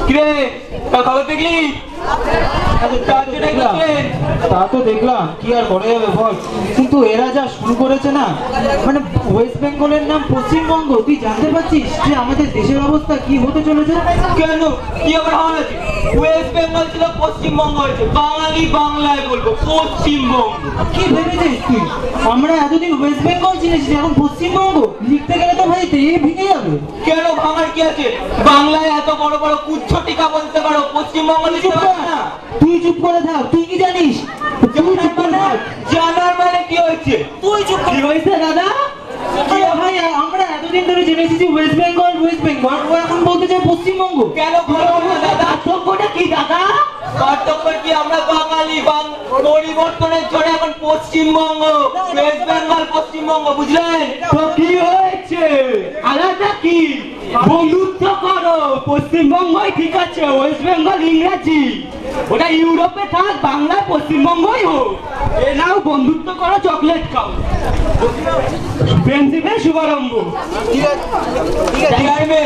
কিরে খবর দেখলি? তা তো দেখলাম, কি আর করা যাবে বল। কিন্তু এরা যা শুরু করেছে না, মানে ওয়েস্ট বেঙ্গলের নাম পশ্চিমবঙ্গ। তুই জানতে পারছিস যে আমাদের দেশের অবস্থা কি হতে চলেছে? কেন কি আবার হয়েছে? ওয়েস্ট বেঙ্গল ছিল পশ্চিমবঙ্গ হয়েছে, বাঙালি বাংলায় বলবো পশ্চিমবঙ্গ। কি ভেবেছিস তুই? আমরা এতদিন ওয়েস্ট বেঙ্গল চিনেছি, এখন পশ্চিমবঙ্গ লিখতে গেলে তো ভাই ভেঙে যাবে। কেন ভাঙার কি আছে? বাংলায় এত বড় বড় কুচ্ছ টিকা বলতে পারো, পশ্চিমবঙ্গ লিখতে পারো না? তুই চুপ করে থাক, তুই কি জানিস? জানার মানে কি হয়েছে? তুই চুপ করে। কি হয়েছে দাদা? ভাই আমরা এতদিন ধরে জেনেছি যে ওয়েস্ট বেঙ্গল ও এখন বলতে চাই পশ্চিমবঙ্গ। কেন বলবো না দাদা? পার্থক্যটা কি দাদা? পার্থক্য কি? আমরা বাঙালি, পরিবর্তনের জন্য এখন পশ্চিমবঙ্গ, ওয়েস্ট বেঙ্গল পশ্চিমবঙ্গ, বুঝলেন তো কি হয়েছে? আলাদা কি? বন্ধুত্ব করো, পশ্চিমবঙ্গই ঠিক আছে, ওয়েস্ট বেঙ্গল ইংরেজি। ওটা ইউরোপে থাক, বাংলায় পশ্চিমবঙ্গই হোক। এ নাও বন্ধুত্ব করো, চকলেট খাও। ফ্রেন্ডশিপের শুভারম্ভ। ঠিক আছে।